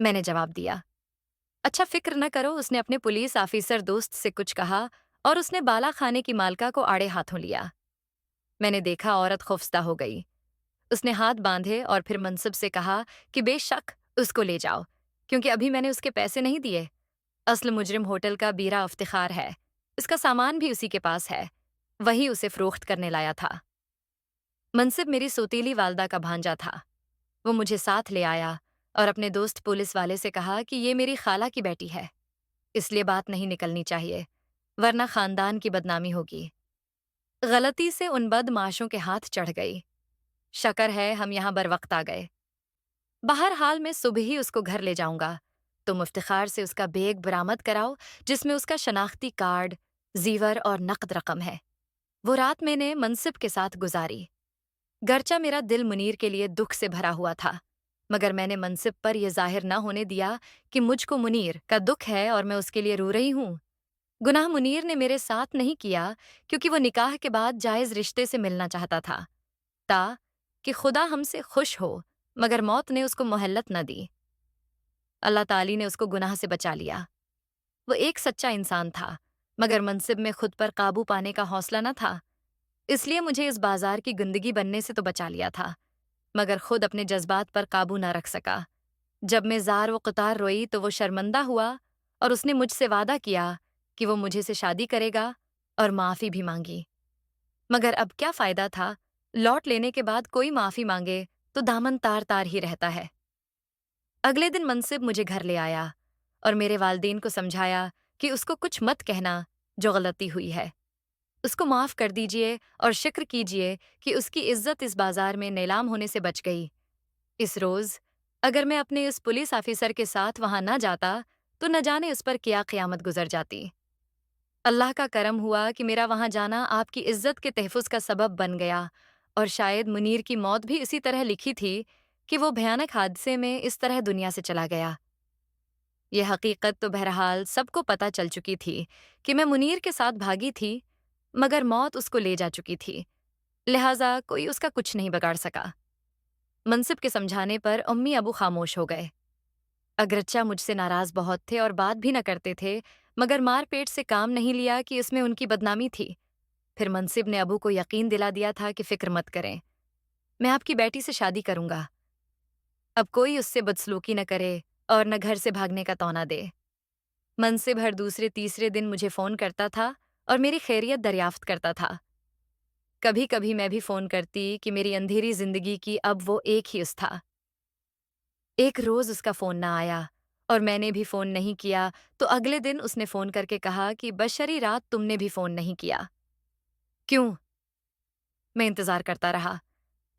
میں نے جواب دیا۔ اچھا فکر نہ کرو، اس نے اپنے پولیس آفیسر دوست سے کچھ کہا اور اس نے بالا خانے کی مالکہ کو آڑے ہاتھوں لیا۔ میں نے دیکھا عورت خوفزدہ ہو گئی۔ اس نے ہاتھ باندھے اور پھر منصب سے کہا کہ بے شک اس کو لے جاؤ، کیونکہ ابھی میں نے اس کے پیسے نہیں دیے۔ اصل مجرم ہوٹل کا بیرا افتخار ہے، اس کا سامان بھی اسی کے پاس ہے، وہی اسے فروخت کرنے لایا تھا۔ منصب میری سوتیلی والدہ کا بھانجا تھا۔ وہ مجھے ساتھ لے آیا اور اپنے دوست پولیس والے سے کہا کہ یہ میری خالہ کی بیٹی ہے، اس لیے بات نہیں نکلنی چاہیے، ورنہ خاندان کی بدنامی ہوگی۔ غلطی سے ان بدمعاشوں کے ہاتھ چڑھ گئی۔ شکر ہے ہم یہاں بروقت آ گئے۔ بہرحال میں صبح ہی اس کو گھر لے جاؤں گا۔ تم افتخار سے اس کا بیگ برآمد کراؤ جس میں اس کا شناختی کارڈ، زیور اور نقد رقم ہے۔ وہ رات میں نے منصب کے ساتھ گزاری۔ گرچہ میرا دل منیر کے لیے دکھ سے بھرا ہوا تھا، مگر میں نے منصب پر یہ ظاہر نہ ہونے دیا کہ مجھ کو منیر کا دکھ ہے اور میں اس کے لیے رو رہی ہوں۔ گناہ منیر نے میرے ساتھ نہیں کیا، کیونکہ وہ نکاح کے بعد جائز رشتے سے ملنا چاہتا تھا، کہ خدا ہم سے خوش ہو، مگر موت نے اس کو مہلت نہ دی۔ اللہ تعالی نے اس کو گناہ سے بچا لیا۔ وہ ایک سچا انسان تھا، مگر منصب میں خود پر قابو پانے کا حوصلہ نہ تھا، اس لیے مجھے اس بازار کی گندگی بننے سے تو بچا لیا تھا، مگر خود اپنے جذبات پر قابو نہ رکھ سکا۔ جب میں زار و قطار روئی تو وہ شرمندہ ہوا اور اس نے مجھ سے وعدہ کیا کہ وہ مجھے سے شادی کرے گا اور معافی بھی مانگی۔ مگر اب کیا فائدہ تھا؟ لوٹ لینے کے بعد کوئی معافی مانگے تو دامن تار تار ہی رہتا ہے۔ اگلے دن منصب مجھے گھر لے آیا اور میرے والدین کو سمجھایا کہ اس کو کچھ مت کہنا جو غلطی ہوئی ہے، اس کو معاف کر دیجئے اور شکر کیجئے کہ اس کی عزت اس بازار میں نیلام ہونے سے بچ گئی۔ اس روز اگر میں اپنے اس پولیس آفیسر کے ساتھ وہاں نہ جاتا تو نہ جانے اس پر کیا قیامت گزر جاتی۔ اللہ کا کرم ہوا کہ میرا وہاں جانا آپ کی عزت کے تحفظ کا سبب بن گیا، اور شاید منیر کی موت بھی اسی طرح لکھی تھی کہ وہ بھیانک حادثے میں اس طرح دنیا سے چلا گیا۔ یہ حقیقت تو بہرحال سب کو پتہ چل چکی تھی کہ میں منیر کے ساتھ بھاگی تھی، مگر موت اس کو لے جا چکی تھی، لہٰذا کوئی اس کا کچھ نہیں بگاڑ سکا۔ منصب کے سمجھانے پر امی ابو خاموش ہو گئے۔ اگرچہ مجھ سے ناراض بہت تھے اور بات بھی نہ کرتے تھے، مگر مار پیٹ سے کام نہیں لیا کہ اس میں ان کی بدنامی تھی۔ پھر منصب نے ابو کو یقین دلا دیا تھا کہ فکر مت کریں، میں آپ کی بیٹی سے شادی کروں گا، اب کوئی اس سے بدسلوکی نہ کرے اور نہ گھر سے بھاگنے کا طعنہ دے۔ منصب ہر دوسرے تیسرے دن مجھے فون کرتا تھا اور میری خیریت دریافت کرتا تھا۔ کبھی کبھی میں بھی فون کرتی کہ میری اندھیری زندگی کی اب وہ ایک ہی اس تھا۔ ایک روز اس کا فون نہ آیا اور میں نے بھی فون نہیں کیا تو اگلے دن اس نے فون کر کے کہا کہ بشری رات تم نے بھی فون نہیں کیا۔ کیوں؟ میں انتظار کرتا رہا۔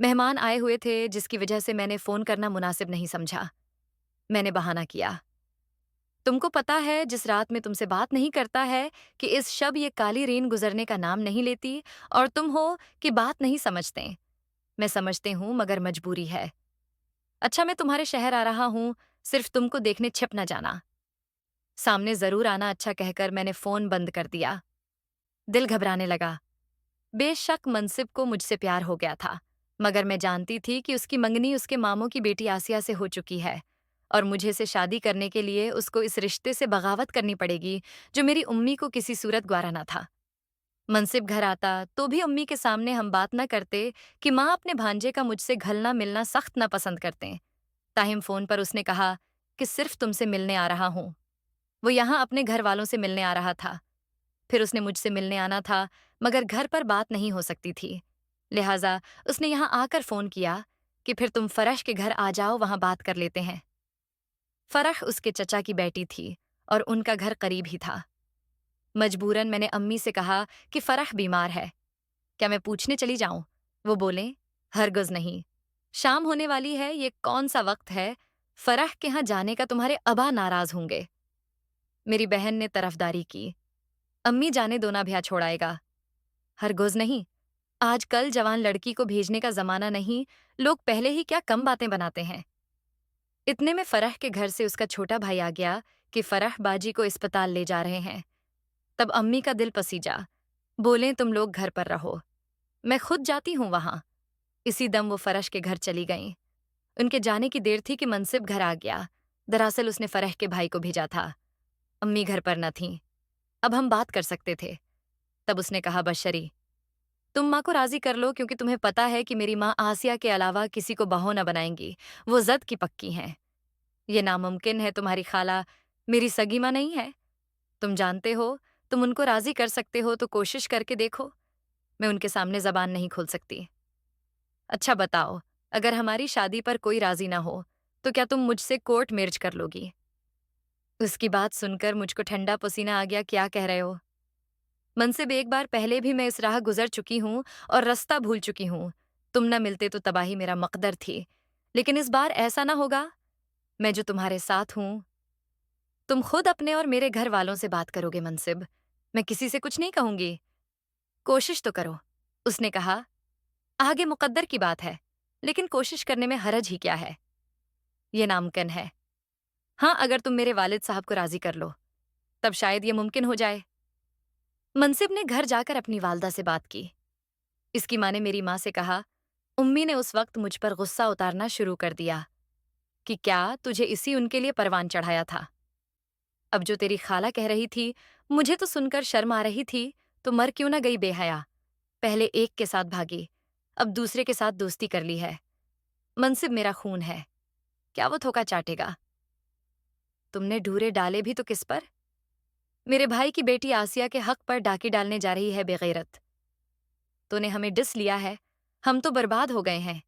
مہمان آئے ہوئے تھے جس کی وجہ سے میں نے فون کرنا مناسب نہیں سمجھا۔ میں نے بہانہ کیا، تم کو پتا ہے جس رات میں تم سے بات نہیں کرتا ہے کہ اس شب یہ کالی رین گزرنے کا نام نہیں لیتی، اور تم ہو کہ بات نہیں سمجھتے۔ میں سمجھتے ہوں مگر مجبوری ہے۔ اچھا میں تمہارے شہر آ رہا ہوں، صرف تم کو دیکھنے چھپ نہ جانا۔ سامنے ضرور آنا اچھا کہہ کر میں نے فون بند کر دیا۔ دل گھبرانے لگا۔ بے شک منصب کو مجھ سے پیار ہو گیا تھا، مگر میں جانتی تھی کہ اس کی منگنی اس کے ماموں کی بیٹی آسیہ سے ہو چکی ہے، اور مجھے سے شادی کرنے کے لیے اس کو اس رشتے سے بغاوت کرنی پڑے گی جو میری امی کو کسی صورت گوارا نہ تھا۔ منصب گھر آتا تو بھی امی کے سامنے ہم بات نہ کرتے کہ ماں اپنے بھانجے کا مجھ سے گھلنا ملنا سخت نہ پسند کرتے۔ تاہم فون پر اس نے کہا کہ صرف تم سے ملنے آ رہا ہوں۔ وہ یہاں اپنے گھر والوں سے ملنے آ رہا تھا، پھر اس نے مجھ سے ملنے آنا تھا، مگر گھر پر بات نہیں ہو سکتی تھی، لہٰذا اس نے یہاں آ کر فون کیا کہ پھر تم فرح کے گھر آ جاؤ، وہاں بات کر لیتے ہیں۔ فرح اس کے چچا کی بیٹی تھی اور ان کا گھر قریب ہی تھا۔ مجبوراً میں نے امی سے کہا کہ فرح بیمار ہے، کیا میں پوچھنے چلی جاؤں؟ وہ بولیں ہرگز نہیں، شام ہونے والی ہے، یہ کون سا وقت ہے؟ فرح کے ہاں جانے کا تمہارے ابا ناراض ہوں گے۔ میری بہن نے طرفداری کی، امی جانے دو نہ بھیا چھوڑائے گا۔ ہرگز نہیں، آج کل جوان لڑکی کو بھیجنے کا زمانہ نہیں، لوگ پہلے ہی کیا کم باتیں بناتے ہیں۔ اتنے میں فرح کے گھر سے اس کا چھوٹا بھائی آ گیا کہ فرح باجی کو اسپتال لے جا رہے ہیں۔ تب امی کا دل پسیجا، بولیں تم لوگ گھر پر رہو، میں خود جاتی ہوں وہاں۔ اسی دم وہ فرش کے گھر چلی گئیں۔ ان کے جانے کی دیر تھی کہ منصب گھر آ گیا۔ دراصل اس نے فرح کے بھائی کو بھیجا تھا، امی گھر پر نہ تھیں، اب ہم بات کر سکتے تھے۔ تب اس نے کہا بشری، تم ماں کو راضی کر لو کیونکہ تمہیں پتا ہے کہ میری ماں آسیہ کے علاوہ کسی کو بہو نہ بنائیں گی، وہ زد کی پکی ہیں۔ یہ ناممکن ہے، تمہاری خالہ میری سگی ماں نہیں ہے، تم جانتے ہو تم ان کو راضی کر سکتے ہو تو کوشش کر کے دیکھو۔ میں ان کے سامنے زبان نہیں کھول سکتی۔ اچھا بتاؤ، اگر ہماری شادی پر کوئی راضی نہ ہو تو کیا تم مجھ سے کورٹ میرج کر لو گی؟ اس کی بات سن کر مجھ کو ٹھنڈا پسینہ آ گیا۔ کیا کہہ رہے ہو؟ منصب ایک بار پہلے بھی میں اس راہ گزر چکی ہوں اور رستہ بھول چکی ہوں۔ تم نہ ملتے تو تباہی میرا مقدر تھی، لیکن اس بار ایسا نہ ہوگا۔ میں جو تمہارے ساتھ ہوں۔ تم خود اپنے اور میرے گھر والوں سے بات کرو گے منصب، میں کسی سے کچھ نہیں کہوں گی۔ کوشش تو کرو، اس نے کہا۔ آگے مقدر کی بات ہے، لیکن کوشش کرنے میں حرج ہی کیا ہے؟ یہ ناممکن ہے۔ ہاں، اگر تم میرے والد صاحب کو راضی کر لو تب شاید یہ ممکن ہو جائے۔ منصب نے گھر جا کر اپنی والدہ سے بات کی۔ اس کی ماں نے میری ماں سے کہا، امی نے اس وقت مجھ پر غصہ اتارنا شروع کر دیا کہ کیا تجھے اسی ان کے لیے پروان چڑھایا تھا؟ اب جو تیری خالہ کہہ رہی تھی مجھے تو سن کر شرم آ رہی تھی، تو مر کیوں نہ گئی بے حیا؟ پہلے ایک کے ساتھ بھاگی، اب دوسرے کے ساتھ دوستی کر لی ہے۔ منصب میرا خون ہے، کیا وہ دھوکہ چاٹے گا؟ تم نے ڈھورے ڈالے بھی تو کس پر؟ میرے بھائی کی بیٹی آسیہ کے حق پر ڈاکی ڈالنے جا رہی ہے بے غیرت۔ تو نے ہمیں ڈس لیا ہے، ہم تو برباد ہو گئے ہیں۔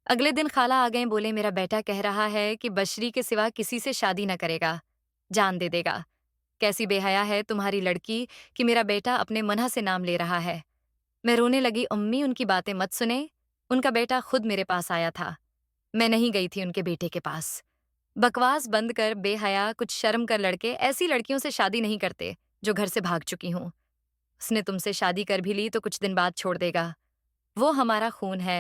اگلے دن خالہ آ گئے، بولے میرا بیٹا کہہ رہا ہے کہ بشری کے سوا کسی سے شادی نہ کرے گا، جان دے دے گا۔ کیسی بے حیا ہے تمہاری لڑکی کہ میرا بیٹا اپنے منہ سے نام لے رہا ہے۔ میں رونے لگی، امی ان کی باتیں مت سنیں، ان کا بیٹا خود میرے پاس آیا تھا، میں نہیں گئی تھی ان کے بیٹے کے پاس۔ بکواس بند کر بے حیا، کچھ شرم کر لڑکے ایسی لڑکیوں سے شادی نہیں کرتے جو گھر سے بھاگ چکی ہوں۔ اس نے تم سے شادی کر بھی لی تو کچھ دن بعد چھوڑ دے گا، وہ ہمارا خون ہے۔